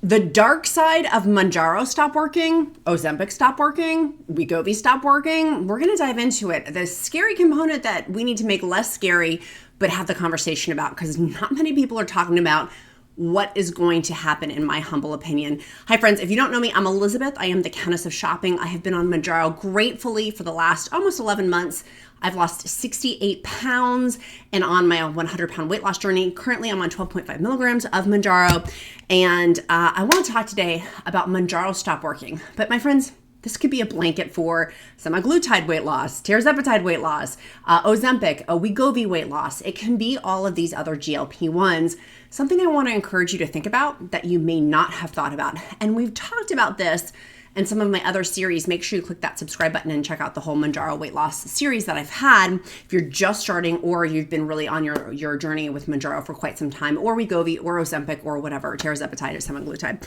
The dark side of Mounjaro stopped working, Ozempic stopped working, Wegovy stopped working. We're going to dive into it. The scary component that we need to make less scary, but have the conversation about, because not many people are talking about what is going to happen, in my humble opinion. Hi friends, if you don't know me, I'm Elizabeth. I am the Countess of Shopping. I have been on Mounjaro gratefully for the last almost 11 months. I've lost 68 pounds and on my 100-pound weight loss journey. Currently, I'm on 12.5 milligrams of Mounjaro. And I want to talk today about Mounjaro stop working. But my friends, this could be a blanket for semaglutide weight loss, tirzepatide weight loss, Ozempic, Wegovy weight loss. It can be all of these other GLP-1s. Something I want to encourage you to think about that you may not have thought about. And we've talked about this in some of my other series. Make sure you click that subscribe button and check out the whole Mounjaro weight loss series that I've had. If you're just starting or you've been really on your journey with Mounjaro for quite some time, or Wegovy or Ozempic or whatever, tirzepatide or semaglutide.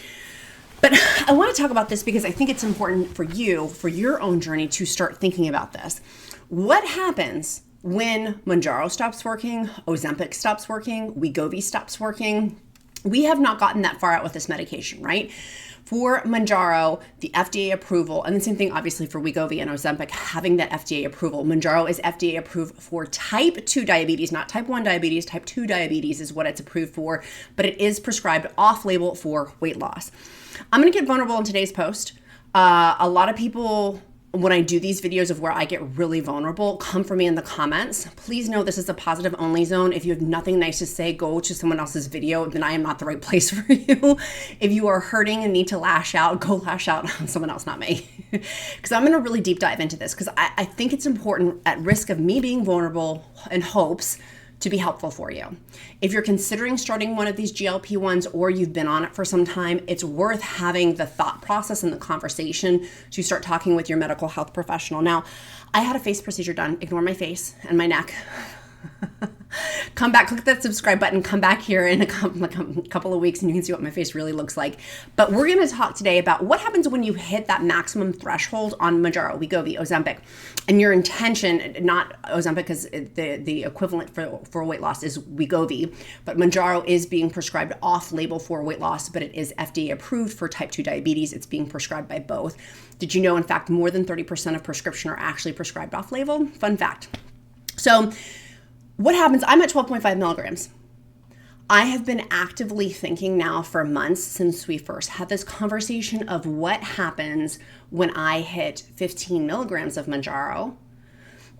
But I want to talk about this because I think it's important for you, for your own journey, to start thinking about this. What happens when Mounjaro stops working, Ozempic stops working, Wegovy stops working? We have not gotten that far out with this medication, right? For Mounjaro, the FDA approval, and the same thing obviously for Wegovy and Ozempic, having that FDA approval. Mounjaro is FDA approved for type 2 diabetes, not type 1 diabetes. Type 2 diabetes is what it's approved for, but it is prescribed off-label for weight loss. I'm going to get vulnerable in today's post. A lot of people, when I do these videos of where I get really vulnerable, come for me in the comments. Please know this is a positive only zone. If you have nothing nice to say, go to someone else's video, then I am not the right place for you. If you are hurting and need to lash out, go lash out on someone else, not me. Because I'm going to really deep dive into this because I think it's important, at risk of me being vulnerable in hopes, to be helpful for you. If you're considering starting one of these GLP-1s or you've been on it for some time, it's worth having the thought process and the conversation to start talking with your medical health professional. Now, I had a face procedure done. Ignore my face and my neck. Come back, click that subscribe button, come back here in a couple of weeks and you can see what my face really looks like. But we're going to talk today about what happens when you hit that maximum threshold on Mounjaro, Wegovy, Ozempic, and your intention, not Ozempic because the equivalent for weight loss is Wegovy, but Mounjaro is being prescribed off-label for weight loss, but it is FDA approved for type 2 diabetes. It's being prescribed by both. Did you know, in fact, more than 30% of prescription are actually prescribed off-label? Fun fact. So what happens? I'm at 12.5 milligrams. I have been actively thinking now for months since we first had this conversation of what happens when I hit 15 milligrams of Mounjaro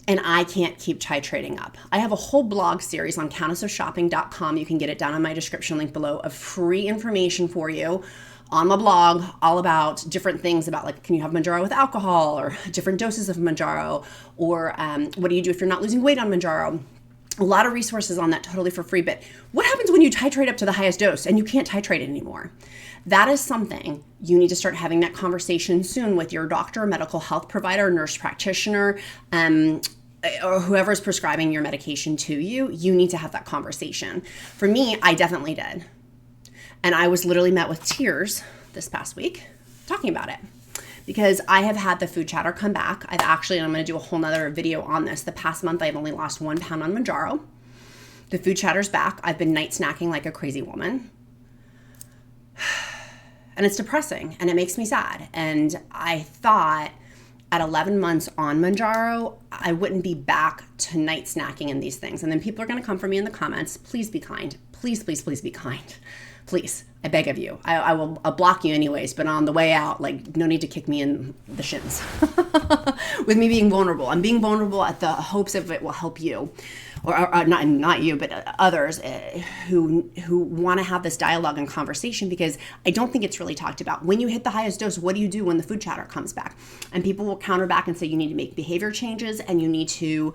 and I can't keep titrating up. I have a whole blog series on countessofshopping.com. You can get it down in my description link below of free information for you on my blog, all about different things about, like, can you have Mounjaro with alcohol, or different doses of Mounjaro, or what do you do if you're not losing weight on Mounjaro? A lot of resources on that totally for free. But what happens when you titrate up to the highest dose and you can't titrate it anymore? That is something you need to start having that conversation soon with your doctor, medical health provider, nurse practitioner, or whoever's prescribing your medication to you. You need to have that conversation. For me, I definitely did. And I was literally met with tears this past week talking about it. Because I have had the food chatter come back. And I'm going to do a whole nother video on this. The past month, I've only lost 1 pound on Mounjaro. The food chatter's back. I've been night snacking like a crazy woman. And it's depressing and it makes me sad. And I thought at 11 months on Mounjaro, I wouldn't be back to night snacking and these things. And then people are going to come for me in the comments. Please be kind. Please, please, please be kind. Please, I beg of you. I'll block you anyways, but on the way out, like, no need to kick me in the shins with me being vulnerable. I'm being vulnerable at the hopes of it will help you, or not you, but others who want to have this dialogue and conversation, because I don't think it's really talked about. When you hit the highest dose, what do you do when the food chatter comes back? And people will counter back and say you need to make behavior changes, and you need to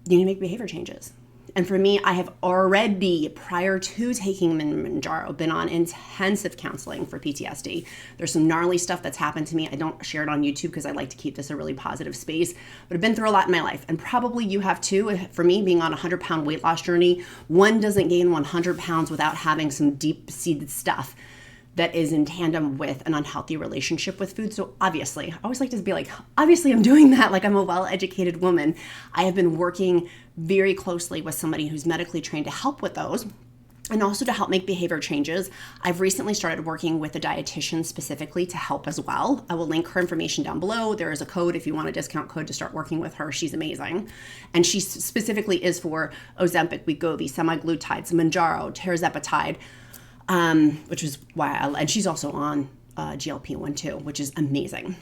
make behavior changes. And for me, I have already, prior to taking Mounjaro, been on intensive counseling for PTSD. There's some gnarly stuff that's happened to me. I don't share it on YouTube because I like to keep this a really positive space, but I've been through a lot in my life, and probably you have too. For me, being on a 100-pound weight loss journey, one doesn't gain 100 pounds without having some deep-seated stuff that is in tandem with an unhealthy relationship with food. So obviously, I always like to be like, obviously I'm doing that. Like, I'm a well-educated woman. I have been working very closely with somebody who's medically trained to help with those. and also to help make behavior changes. I've recently started working with a dietitian specifically to help as well. I will link her information down below. There is a code if you want a discount code to start working with her. She's amazing. And she specifically is for Ozempic, Wegovy, semaglutides, Mounjaro, Tirzepatide, which is why and she's also on GLP-1 too, which is amazing.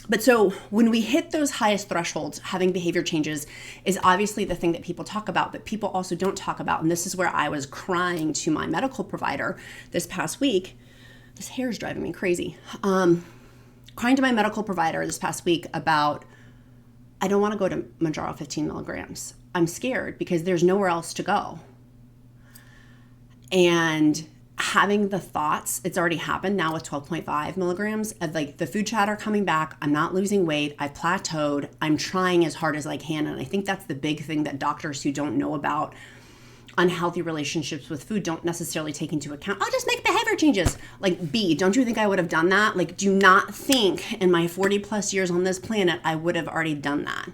But so when we hit those highest thresholds, having behavior changes is obviously the thing that people talk about, but people also don't talk about. And this is where I was crying to my medical provider this past week. This hair is driving me crazy. Crying to my medical provider this past week about, I don't want to go to Mounjaro 15 milligrams. I'm scared because there's nowhere else to go. And having the thoughts, it's already happened now with 12.5 milligrams of like the food chatter coming back. I'm not losing weight. I've plateaued. I'm trying as hard as I can. And I think that's the big thing that doctors who don't know about unhealthy relationships with food don't necessarily take into account. I'll just make behavior changes. Like, B, don't you think I would have done that? Like, do not think in my 40 plus years on this planet, I would have already done that.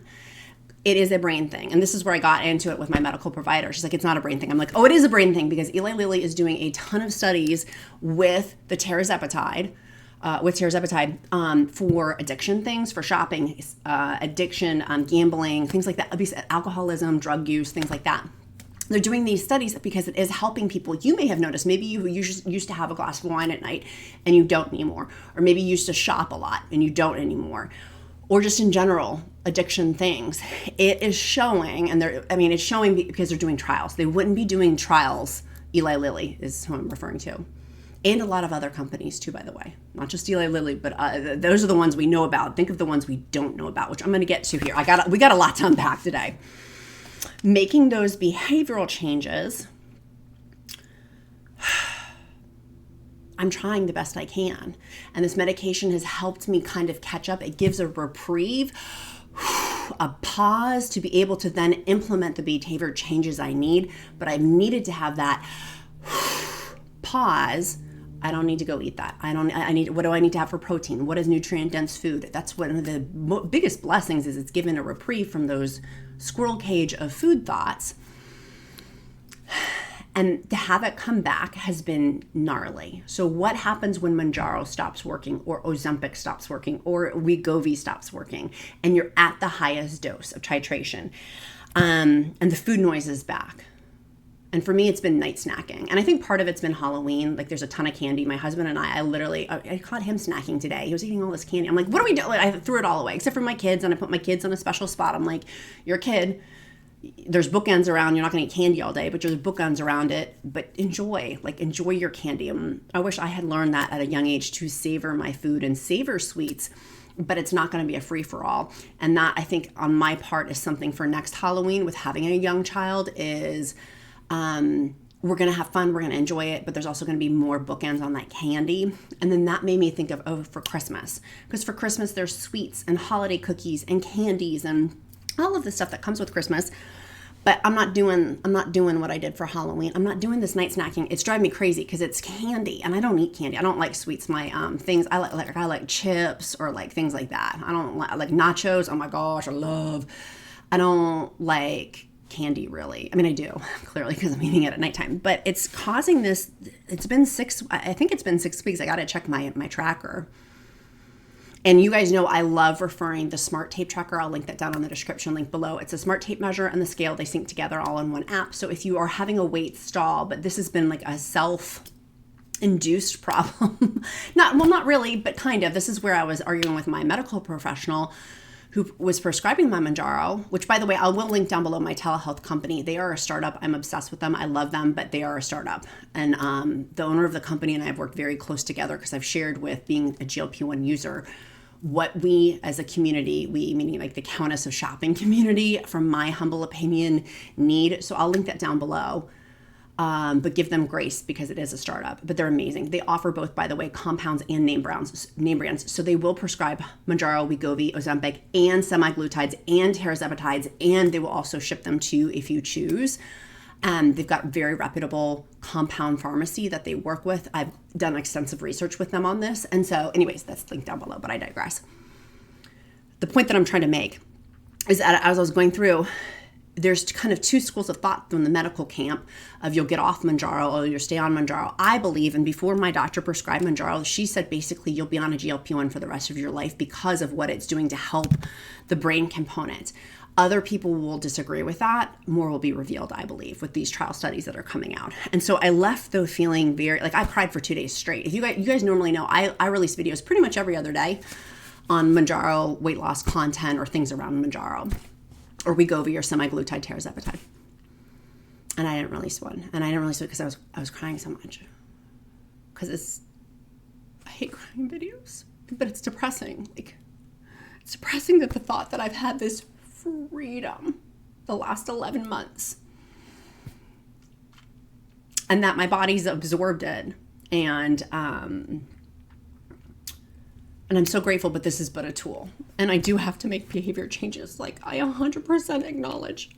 It is a brain thing. And this is where I got into it with my medical provider. She's like, it's not a brain thing. I'm like, oh, it is a brain thing because Eli Lilly is doing a ton of studies with the Tirzepatide, for addiction things, for shopping, addiction, gambling, things like that, abuse, alcoholism, drug use, things like that. They're doing these studies because it is helping people. You may have noticed, maybe you used to have a glass of wine at night and you don't anymore. Or maybe you used to shop a lot and you don't anymore. Or just in general, addiction things. It is showing, it's showing because they're doing trials. They wouldn't be doing trials. Eli Lilly is who I'm referring to. And a lot of other companies too, by the way. Not just Eli Lilly, but those are the ones we know about. Think of the ones we don't know about, which I'm going to get to here. We got a lot to unpack today. Making those behavioral changes, I'm trying the best I can. And this medication has helped me kind of catch up. It gives a reprieve, a pause to be able to then implement the behavior changes I need. But I've needed to have that pause. I don't need to go eat that. What do I need to have for protein? What is nutrient dense food? That's one of the biggest blessings is it's given a reprieve from those squirrel cage of food thoughts. And to have it come back has been gnarly. So what happens when Mounjaro stops working or Ozempic stops working or Wegovy stops working and you're at the highest dose of titration and the food noise is back? And for me, it's been night snacking. And I think part of it's been Halloween. Like there's a ton of candy. My husband and I caught him snacking today. He was eating all this candy. I'm like, what are we doing? Like, I threw it all away except for my kids. And I put my kids on a special spot. I'm like, you're a kid. There's bookends around. You're not going to eat candy all day, but there's bookends around it. But enjoy your candy. I wish I had learned that at a young age to savor my food and savor sweets, but it's not going to be a free for all. And that I think on my part is something for next Halloween with having a young child is, we're going to have fun. We're going to enjoy it, but there's also going to be more bookends on that candy. And then that made me think of, for Christmas, because for Christmas, there's sweets and holiday cookies and candies and all of the stuff that comes with Christmas. But I'm not doing what I did for Halloween. I'm not doing this night snacking. It's driving me crazy because it's candy and I don't eat candy. I don't like sweets. My things I like chips or like things like that. I don't like nachos. Oh my gosh, I don't like candy really. I mean, I do clearly because I'm eating it at nighttime, but it's causing this. I think it's been 6 weeks. I got to check my tracker. And you guys know I love referring the Smart Tape tracker. I'll link that down on the description link below. It's a Smart Tape measure and the scale. They sync together all in one app. So if you are having a weight stall, but this has been like a self-induced problem. Not really, but kind of. This is where I was arguing with my medical professional who was prescribing my Mounjaro, which by the way, I will link down below my telehealth company. They are a startup. I'm obsessed with them. I love them, but they are a startup. And the owner of the company and I have worked very close together because I've shared with being a GLP-1 user what we as a community, we meaning like the Countess of Shopping community, from my humble opinion, need. So I'll link that down below. But give them grace because it is a startup, but they're amazing. They offer both, by the way, compounds and name brands. So they will prescribe Mounjaro, Wegovy, Ozempic, and semaglutides and tirzepatides, and they will also ship them to you if you choose. They've got very reputable compound pharmacy that they work with. I've done extensive research with them on this. And so anyways, that's linked down below, but I digress. The point that I'm trying to make is that as I was going through, there's kind of two schools of thought from the medical camp of you'll get off Mounjaro or you'll stay on Mounjaro. I believe, and before my doctor prescribed Mounjaro, she said basically you'll be on a GLP-1 for the rest of your life because of what it's doing to help the brain component. Other people will disagree with that. More will be revealed, I believe, with these trial studies that are coming out. And so I left though feeling very, like I cried for 2 days straight. If you guys normally know, I release videos pretty much every other day on Mounjaro weight loss content or things around Mounjaro or Wegovy or semaglutide tirzepatide. And I didn't release one. And I didn't release it because I was crying so much. Because I hate crying videos, but it's depressing. Like, it's depressing that the thought that I've had this freedom the last 11 months and that my body's absorbed it. And I'm so grateful, but this is but a tool. And I do have to make behavior changes. Like I 100% acknowledge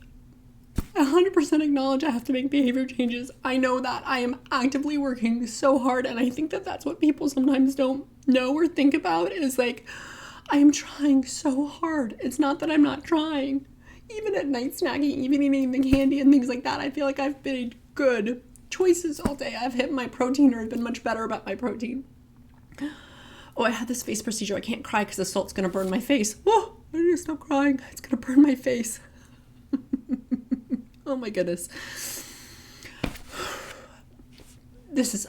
I have to make behavior changes. I know that I am actively working so hard. And I think that that's what people sometimes don't know or think about is like, I am trying so hard. It's not that I'm not trying. Even at night snacking, even eating the candy and things like that, I feel like I've made good choices all day. I've hit my protein or I've been much better about my protein. Oh, I had this face procedure. I can't cry because the salt's going to burn my face. Oh, I need to stop crying. It's going to burn my face. Oh my goodness.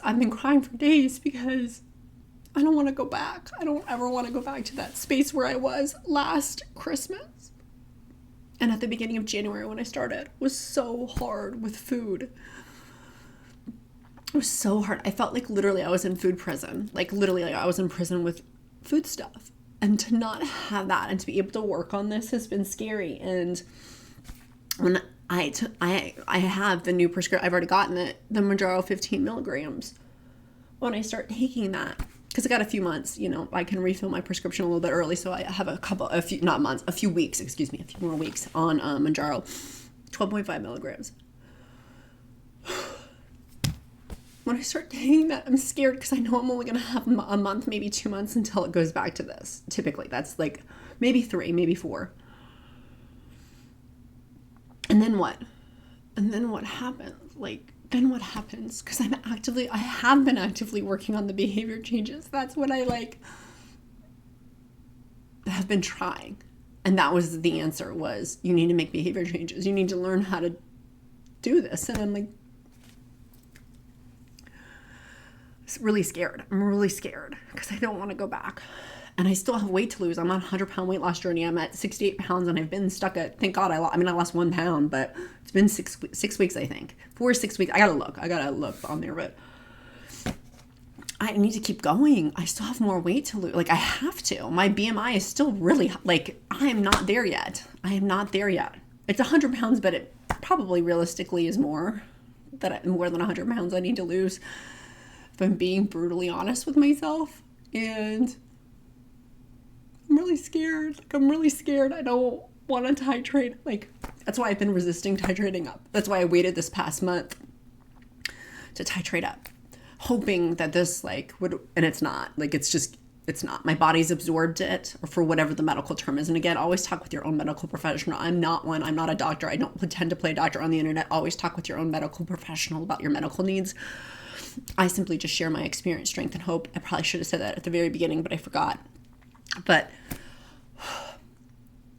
I've been crying for days because I don't want to go back. I don't ever want to go back to that space where I was last Christmas. And at the beginning of January when I started, it was so hard with food. It was so hard. I felt like literally I was in food prison. Like literally like I was in prison with food stuff. And to not have that and to be able to work on this has been scary. And when I have the new prescription, I've already gotten it, the Mounjaro 15 milligrams. When I start taking that, because I got a few months, I can refill my prescription a little bit early. So I have a few more weeks on Mounjaro, 12.5 milligrams. When I start taking that, I'm scared because I know I'm only going to have a month, maybe 2 months until it goes back to this. Typically, that's like maybe 3, maybe 4. And then what? And then what happens? Then what happens? Because I have been actively working on the behavior changes. That's what I have been trying. And that was the answer was, you need to make behavior changes. You need to learn how to do this. And I'm like, really scared. I'm really scared because I don't want to go back. And I still have weight to lose. I'm on a 100-pound weight loss journey. I'm at 68 pounds and I've been stuck at, thank God I lost 1 pound, but it's been 6 weeks, I think. 4 or 6 weeks. I gotta look on there, but I need to keep going. I still have more weight to lose. I have to. My BMI is still really, I am not there yet. It's 100 pounds, but it probably realistically is more than 100 pounds I need to lose if I'm being brutally honest with myself. And I'm really scared. I don't want to titrate. That's why I've been resisting titrating up. That's why I waited this past month to titrate up, hoping that this would, and it's not. It's not. My body's absorbed it, or for whatever the medical term is. And again, always talk with your own medical professional. I'm not one. I'm not a doctor. I don't pretend to play a doctor on the internet. Always talk with your own medical professional about your medical needs. I simply just share my experience, strength, and hope. I probably should have said that at the very beginning, but I forgot. But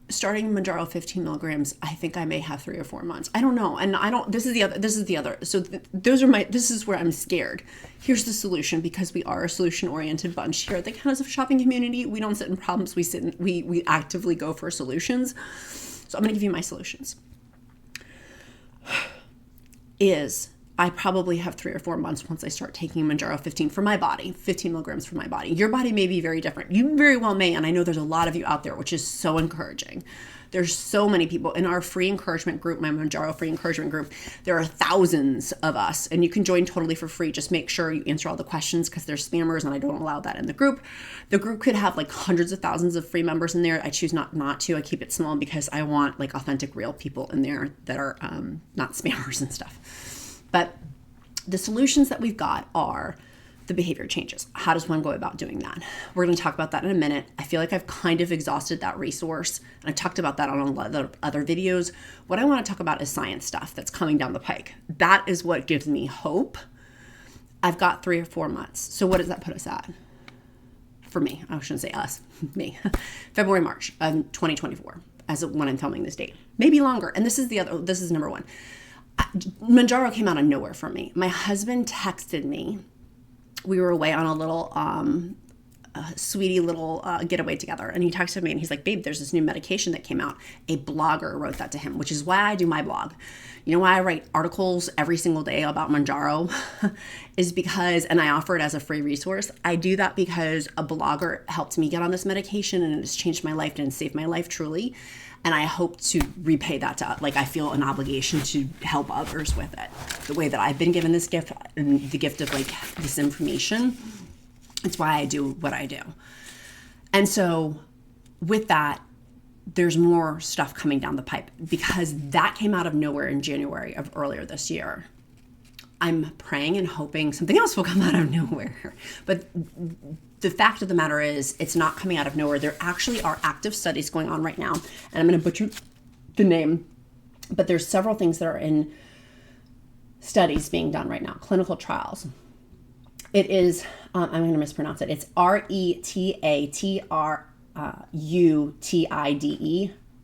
starting Mounjaro 15 milligrams, I think I may have 3 or 4 months. I don't know. And this is the other. So this is where I'm scared. Here's the solution, because we are a solution-oriented bunch here at the Countess of Shopping community. We don't sit in problems. We actively go for solutions. So I'm going to give you my solutions. I probably have 3 or 4 months once I start taking Mounjaro 15 for my body, 15 milligrams for my body. Your body may be very different. You very well may, and I know there's a lot of you out there, which is so encouraging. There's so many people in our free encouragement group, my Mounjaro free encouragement group. There are thousands of us, and you can join totally for free. Just make sure you answer all the questions, because there's spammers, and I don't allow that in the group. The group could have hundreds of thousands of free members in there. I choose not to. I keep it small because I want authentic, real people in there that are not spammers and stuff. But the solutions that we've got are the behavior changes. How does one go about doing that? We're going to talk about that in a minute. I feel like I've kind of exhausted that resource, and I talked about that on a lot of other videos. What I want to talk about is science stuff that's coming down the pike. That is what gives me hope. I've got 3 or 4 months. So what does that put us at? For me, I shouldn't say us, me. February, March of 2024, as of when I'm filming this date. Maybe longer. And this is number one. Mounjaro came out of nowhere for me. My husband texted me. We were away on a little sweetie little getaway together, and he texted me and he's like, babe, there's this new medication that came out. A blogger wrote that to him, which is why I do my blog. You know why I write articles every single day about Mounjaro is because, and I offer it as a free resource, I do that because a blogger helped me get on this medication and it has changed my life and saved my life truly. And I hope to repay that to, like, I feel an obligation to help others with it. The way that I've been given this gift, and the gift of like this information, it's why I do what I do. And so with that, there's more stuff coming down the pipe because that came out of nowhere in January of earlier this year. I'm praying and hoping something else will come out of nowhere. But the fact of the matter is it's not coming out of nowhere. There actually are active studies going on right now. And I'm going to butcher the name, but there's several things that are in studies being done right now, clinical trials. It is, I'm going to mispronounce it. It's Retatrutide,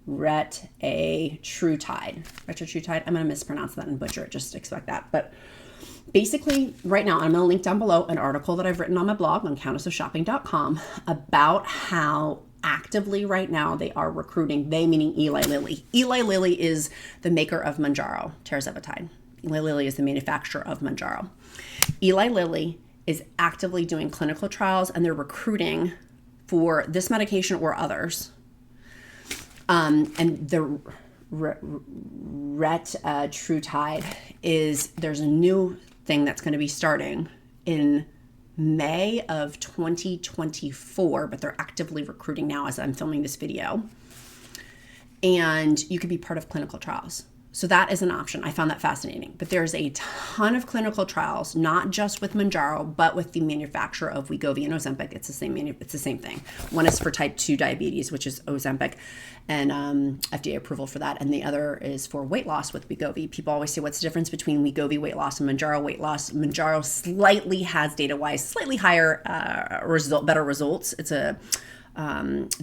Retatrutide. I'm going to mispronounce that and butcher it, just expect that. But basically, right now, I'm going to link down below an article that I've written on my blog on countessofshopping.com about how actively right now they are recruiting, they meaning Eli Lilly. Eli Lilly is the maker of Mounjaro Tirzepatide. Eli Lilly is the manufacturer of Mounjaro. Eli Lilly is actively doing clinical trials and they're recruiting for this medication or others. And the Retatrutide is, there's a new thing that's going to be starting in May of 2024, but they're actively recruiting now as I'm filming this video. And you could be part of clinical trials. So that is an option. I found that fascinating. But there's a ton of clinical trials, not just with Mounjaro, but with the manufacturer of Wegovy and Ozempic. It's the same thing. One is for type 2 diabetes, which is Ozempic, and FDA approval for that. And the other is for weight loss with Wegovy. People always say, what's the difference between Wegovy weight loss and Mounjaro weight loss? Mounjaro slightly has data-wise slightly higher better results. It's the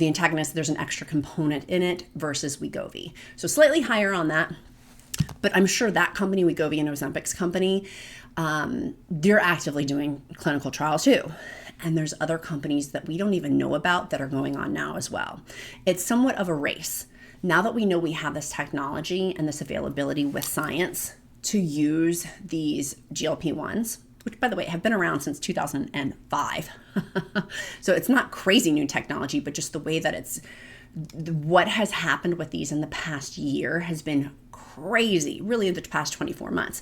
antagonist, there's an extra component in it versus Wegovy. So slightly higher on that. But I'm sure that company, Wegovy and Ozempic's company, they're actively doing clinical trials too. And there's other companies that we don't even know about that are going on now as well. It's somewhat of a race. Now that we know we have this technology and this availability with science to use these GLP-1s, which by the way have been around since 2005. So it's not crazy new technology, but just the way that what has happened with these in the past year has been crazy, really in the past 24 months.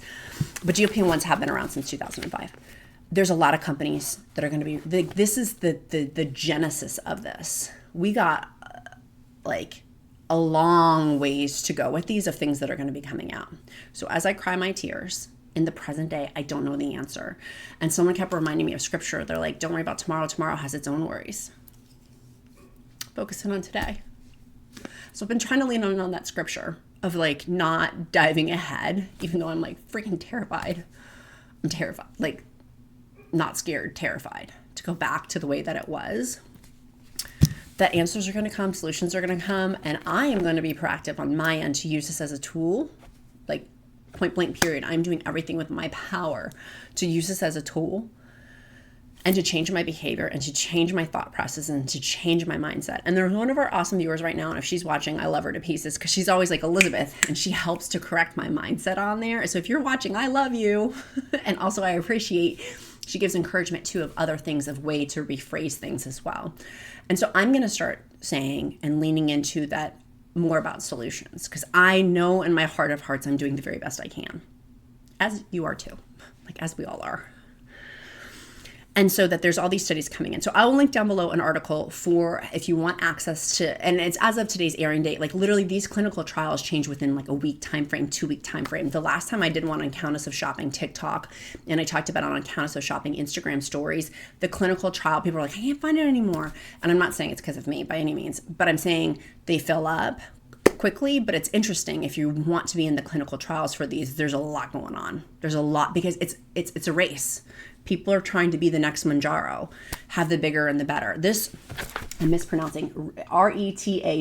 But GLP-1s have been around since 2005. There's a lot of companies that are going to be, this is the genesis of this. We got like a long ways to go with these of things that are going to be coming out. So as I cry my tears, in the present day, I don't know the answer. And someone kept reminding me of scripture. They're like, don't worry about tomorrow. Tomorrow has its own worries. Focusing on today. So I've been trying to lean on that scripture of like not diving ahead, even though I'm like freaking terrified. I'm terrified, like not scared, terrified to go back to the way that it was. That answers are going to come, solutions are going to come, and I am going to be proactive on my end to use this as a tool, like point blank period. I'm doing everything with my power to use this as a tool and to change my behavior and to change my thought process and to change my mindset. And there's one of our awesome viewers right now, and if she's watching, I love her to pieces because she's always like Elizabeth, and she helps to correct my mindset on there. So if you're watching, I love you. And also I appreciate, she gives encouragement too of other things, of way to rephrase things as well. And so I'm going to start saying and leaning into that more about solutions, because I know in my heart of hearts I'm doing the very best I can, as you are too, like as we all are. And so that there's all these studies coming in. So I will link down below an article for if you want access to, and it's as of today's airing date, like literally these clinical trials change within like a week time frame, 2-week time frame. The last time I did one on Countess of Shopping TikTok, and I talked about it on Countess of Shopping Instagram stories, the clinical trial, people are like, I can't find it anymore. And I'm not saying it's because of me by any means, but I'm saying they fill up quickly. But it's interesting if you want to be in the clinical trials for these, there's a lot going on. There's a lot because it's a race. People are trying to be the next Mounjaro, have the bigger and the better. This, I'm mispronouncing, Retatruide,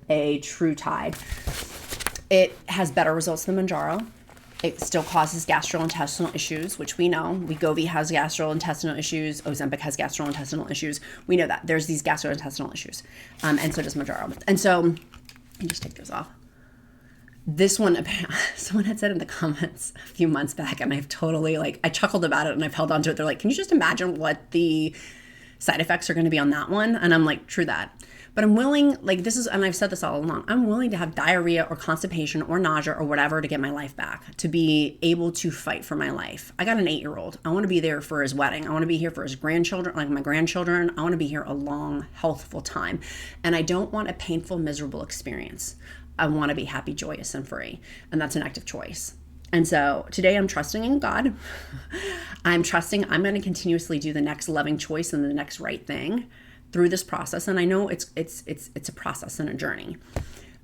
Retatruide. It has better results than Mounjaro. It still causes gastrointestinal issues, which we know. Wegovy has gastrointestinal issues. Ozempic has gastrointestinal issues. We know that. There's these gastrointestinal issues. And so does Mounjaro. And so, let me just take this off. This one, someone had said in the comments a few months back, and I've totally, like, I chuckled about it and I've held on to it. They're like, can you just imagine what the side effects are going to be on that one? And I'm like, true that. But I'm willing, like this is, and I've said this all along, I'm willing to have diarrhea or constipation or nausea or whatever to get my life back, to be able to fight for my life. I got an 8-year-old. I want to be there for his wedding. I want to be here for his grandchildren, like my grandchildren. I want to be here a long, healthful time. And I don't want a painful, miserable experience. I want to be happy, joyous, and free. And that's an active choice. And so today I'm trusting in God. I'm trusting I'm going to continuously do the next loving choice and the next right thing through this process. And I know it's a process and a journey.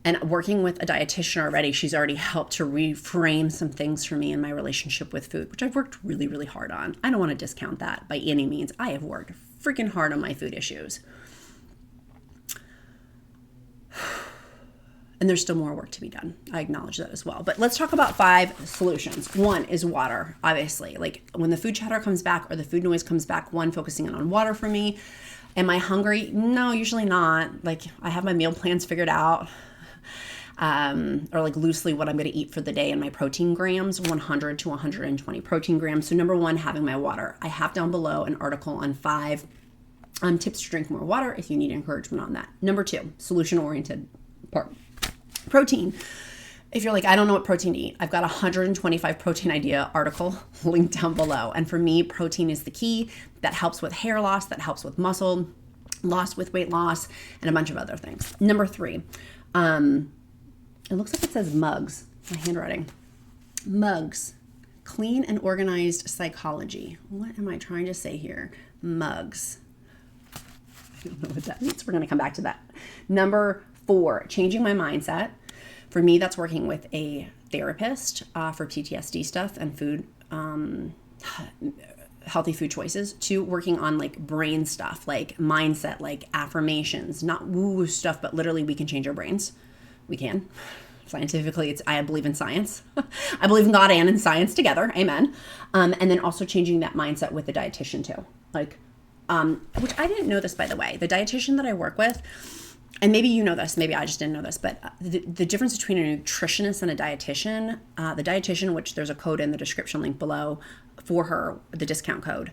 And working with a dietitian already, she's already helped to reframe some things for me in my relationship with food, which I've worked really, really hard on. I don't want to discount that by any means. I have worked freaking hard on my food issues. And there's still more work to be done. I acknowledge that as well. But let's talk about 5 solutions. One is water, obviously. Like when the food chatter comes back or the food noise comes back, one, focusing on water for me. Am I hungry? No, usually not. Like I have my meal plans figured out. Or like loosely what I'm going to eat for the day and my protein grams, 100 to 120 protein grams. So number 1, having my water. I have down below an article on 5 tips to drink more water if you need encouragement on that. Number 2, solution-oriented part. Protein. If you're like, I don't know what protein to eat, I've got a 125 protein idea article linked down below. And for me, protein is the key. That helps with hair loss, that helps with muscle loss, with weight loss, and a bunch of other things. Number 3, it looks like it says mugs. My handwriting. Mugs. Clean and organized psychology. What am I trying to say here? Mugs. I don't know what that means. We're going to come back to that. Number 4, changing my mindset. For me, that's working with a therapist for PTSD stuff and food, healthy food choices. 2, working on like brain stuff, like mindset, like affirmations, not woo-woo stuff, but literally we can change our brains. We can. Scientifically, I believe in science. I believe in God and in science together. Amen. And then also changing that mindset with the dietitian too. Like, which I didn't know this, by the way. The dietitian that I work with, and maybe you know this, maybe I just didn't know this, but the difference between a nutritionist and a dietitian, the dietitian, which there's a code in the description link below for her, the discount code,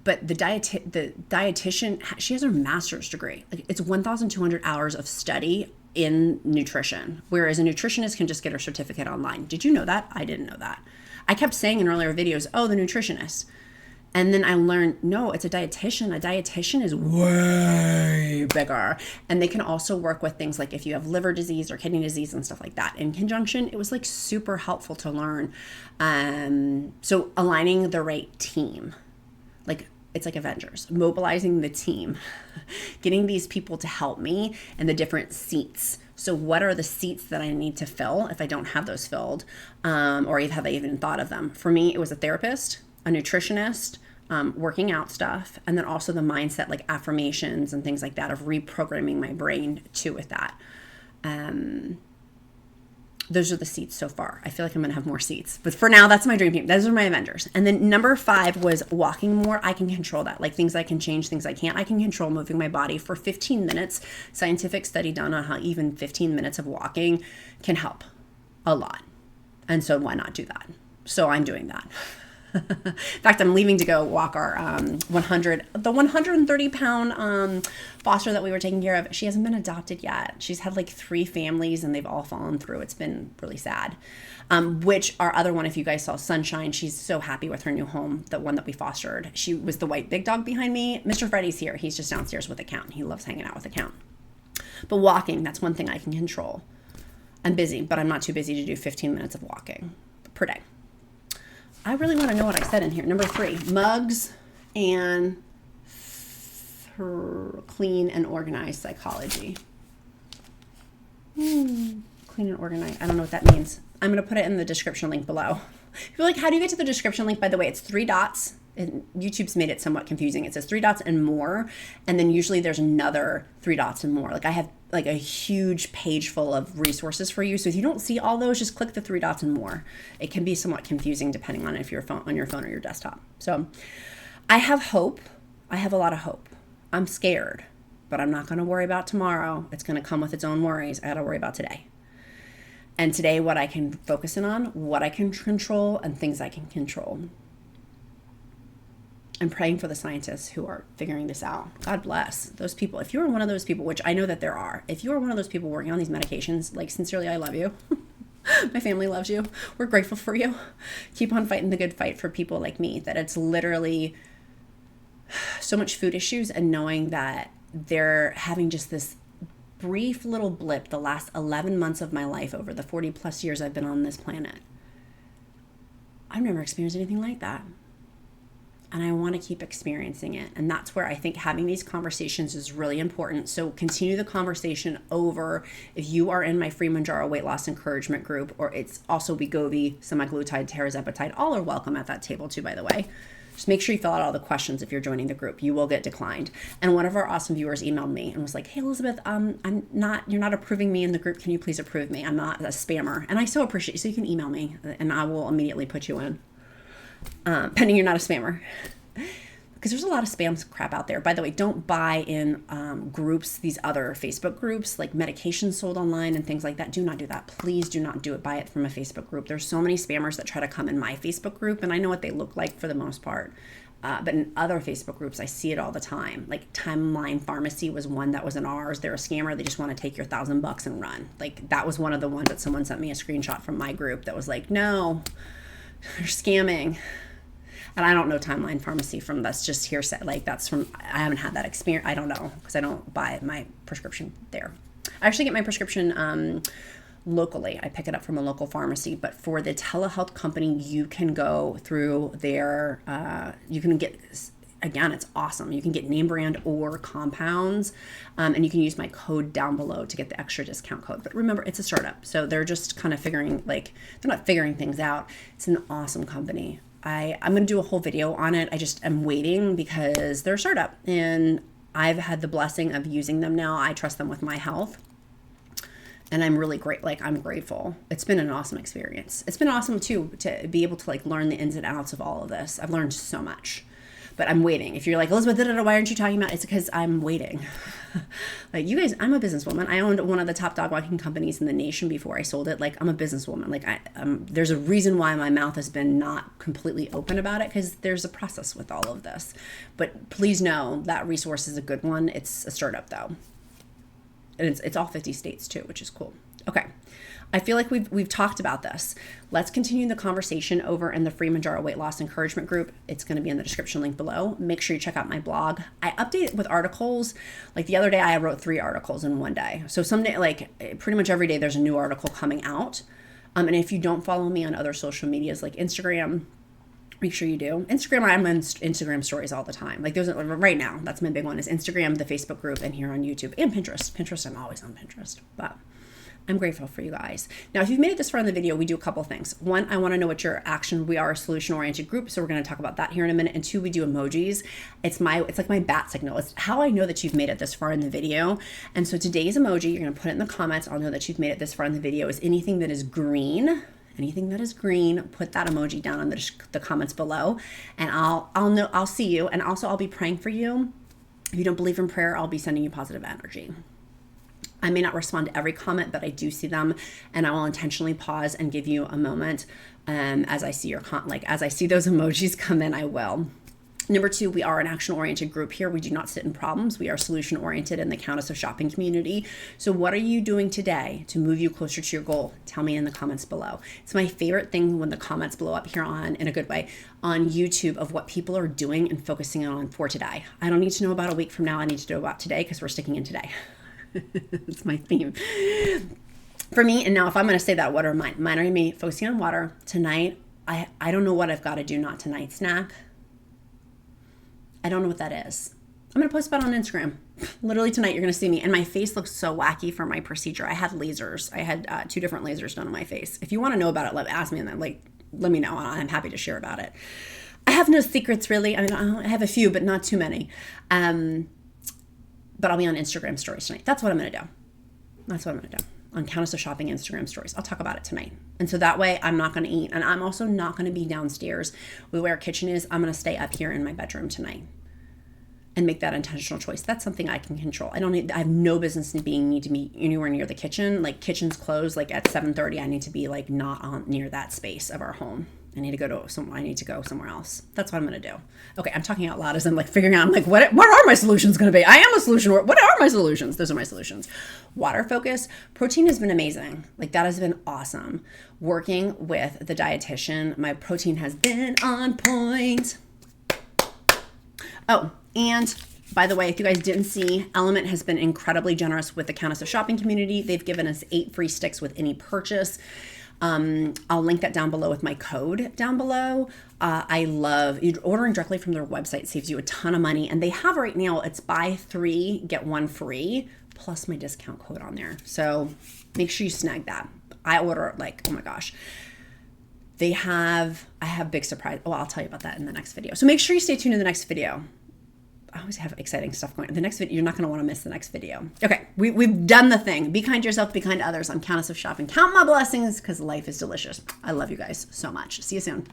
but the dietitian, she has her master's degree. Like it's 1,200 hours of study in nutrition, whereas a nutritionist can just get her certificate online. Did you know that? I didn't know that. I kept saying in earlier videos, oh, the nutritionist. And then I learned, no, it's a dietitian. A dietitian is way bigger. And they can also work with things like if you have liver disease or kidney disease and stuff like that. In conjunction, it was like super helpful to learn. So aligning the right team, like it's like Avengers, mobilizing the team, getting these people to help me in the different seats. So what are the seats that I need to fill if I don't have those filled, or have I even thought of them? For me, it was a therapist, a nutritionist, working out stuff, and then also the mindset, like affirmations and things like that, of reprogramming my brain too with that. Those are the seats so far. I feel like I'm going to have more seats. But for now, that's my dream team. Those are my Avengers. And then number 5 was walking more. I can control that. Like things I can change, things I can't. I can control moving my body for 15 minutes. Scientific study done on how even 15 minutes of walking can help a lot. And so why not do that? So I'm doing that. In fact, I'm leaving to go walk our 130 pound foster that we were taking care of. She hasn't been adopted yet. She's had like 3 families and they've all fallen through. It's been really sad. Which our other one, if you guys saw Sunshine, she's so happy with her new home, the one that we fostered. She was the white big dog behind me. Mr. Freddy's here. He's just downstairs with a count. He loves hanging out with a count. But walking, that's one thing I can control. I'm busy, but I'm not too busy to do 15 minutes of walking per day. I really want to know what I said in here. Number 3, mugs and clean and organized psychology. Clean and organized. I don't know what that means. I'm going to put it in the description link below. If you're like, how do you get to the description link? By the way, it's 3 dots. And YouTube's made it somewhat confusing. It says 3 dots and more. And then usually there's another 3 dots and more. Like I have like a huge page full of resources for you. So if you don't see all those, just click the 3 dots and more. It can be somewhat confusing depending on if you're on your phone or your desktop. So I have hope. I have a lot of hope. I'm scared, but I'm not going to worry about tomorrow. It's going to come with its own worries. I got to worry about today. And today, what I can focus in on, what I can control, and things I can control. I'm praying for the scientists who are figuring this out. God bless those people. If you're one of those people, which I know that there are, if you are one of those people working on these medications, like sincerely, I love you. My family loves you. We're grateful for you. Keep on fighting the good fight for people like me, that it's literally so much food issues and knowing that they're having just this brief little blip the last 11 months of my life over the 40 plus years I've been on this planet. I've never experienced anything like that. And I want to keep experiencing it. And that's where I think having these conversations is really important. So continue the conversation over if you are in my free Mounjaro weight loss encouragement group, or it's also Wegovy, semaglutide, tirzepatide. All are welcome at that table too, by the way. Just make sure you fill out all the questions if you're joining the group. You will get declined. And one of our awesome viewers emailed me and was like, hey, Elizabeth, you're not approving me in the group. Can you please approve me? I'm not a spammer. And I so appreciate you. So you can email me and I will immediately put you in. Pending you're not a spammer. Because there's a lot of spam crap out there. By the way, don't buy in groups, these other Facebook groups, like medications sold online and things like that. Do not do that. Please do not do it. Buy it from a Facebook group. There's so many spammers that try to come in my Facebook group, and I know what they look like for the most part. But in other Facebook groups, I see it all the time. Like Timeline Pharmacy was one that was in ours. They're a scammer. They just want to take your $1,000 and run. Like that was one of the ones that someone sent me a screenshot from my group that was like, no, they're scamming. And I don't know Timeline Pharmacy from that's just hearsay. Like that's from, I haven't had that experience. I don't know because I don't buy my prescription there. I actually get my prescription locally. I pick it up from a local pharmacy. But for the telehealth company, you can go through their, you can get, again, it's awesome. You can get name brand or compounds, and you can use my code down below to get the extra discount code. But remember, it's a startup. So they're just kind of figuring, like, they're not figuring things out. It's an awesome company. I'm going to do a whole video on it. I just am waiting because they're a startup and I've had the blessing of using them now. I trust them with my health and I'm really great. Like I'm grateful. It's been an awesome experience. It's been awesome too, to be able to like learn the ins and outs of all of this. I've learned so much, but I'm waiting. If you're like, Elizabeth, why aren't you talking about it? It's because I'm waiting. Like you guys, I'm a businesswoman. I owned one of the top dog walking companies in the nation before I sold it. Like I'm a businesswoman. Like there's a reason why my mouth has been not completely open about it because there's a process with all of this. But please know that resource is a good one. It's a startup though. And it's all 50 states too, which is cool. Okay. I feel like we've talked about this. Let's continue the conversation over in the free Mounjaro weight loss encouragement group. It's going to be in the description link below. Make sure you check out my blog. I update it with articles. Like the other day, I wrote 3 articles in one day. So someday, like pretty much every day, there's a new article coming out. And if you don't follow me on other social medias like Instagram, make sure you do. Instagram, I'm on Instagram stories all the time. Like there's right now, that's my big one is Instagram, the Facebook group, and here on YouTube and Pinterest. Pinterest, I'm always on Pinterest, but I'm grateful for you guys. Now, if you've made it this far in the video, we do a couple things. One, I want to know what your action. We are a solution-oriented group, so we're going to talk about that here in a minute. And 2, we do emojis. It's like my bat signal. It's how I know that you've made it this far in the video. And so today's emoji, you're going to put it in the comments. I'll know that you've made it this far in the video. Is anything that is green. Anything that is green, put that emoji down in the comments below, and I'll see you. And also, I'll be praying for you. If you don't believe in prayer, I'll be sending you positive energy. I may not respond to every comment, but I do see them, and I will intentionally pause and give you a moment as I see your as I see those emojis come in, I will. Number 2, we are an action-oriented group here. We do not sit in problems. We are solution-oriented in the Countess of Shopping community. So what are you doing today to move you closer to your goal? Tell me in the comments below. It's my favorite thing when the comments blow up here on, in a good way, on YouTube of what people are doing and focusing on for today. I don't need to know about a week from now. I need to know about today because we're sticking in today. It's my theme. For me, and now if I'm going to say that, what are mine? Mine are me focusing on water. Tonight, I don't know what I've got to do not tonight snack. I don't know what that is. I'm going to post about it on Instagram. Literally tonight, you're going to see me. And my face looks so wacky for my procedure. I had lasers. I had 2 different lasers done on my face. If you want to know about it, ask me and then let me know. I'm happy to share about it. I have no secrets really. I mean, I have a few, but not too many. But I'll be on Instagram stories tonight. That's what I'm going to do. That's what I'm going to do. On Countess of Shopping Instagram stories. I'll talk about it tonight. And so that way I'm not going to eat. And I'm also not going to be downstairs with where our kitchen is. I'm going to stay up here in my bedroom tonight and make that intentional choice. That's something I can control. I have no business need to be anywhere near the kitchen. Like kitchen's closed at 7:30. I need to be not near that space of our home. I need to go somewhere else. That's what I'm going to do. Okay, I'm talking out loud as I'm figuring out, what are my solutions going to be? I am a solution. What are my solutions? Those are my solutions. Water focus. Protein has been amazing. That has been awesome. Working with the dietitian, my protein has been on point. Oh, and by the way, if you guys didn't see, Element has been incredibly generous with the Countess of Shopping community. They've given us 8 free sticks with any purchase. I'll link that down below with my code down below. I love ordering directly from their website, saves you a ton of money. And they have right now, it's buy 3, get 1 free, plus my discount code on there. So make sure you snag that. I order oh my gosh. I have big surprise. Oh, I'll tell you about that in the next video. So make sure you stay tuned in the next video. I always have exciting stuff going on. The next video, you're not going to want to miss the next video. Okay, we've done the thing. Be kind to yourself, be kind to others. I'm Countess of Shopping. Count my blessings because life is delicious. I love you guys so much. See you soon.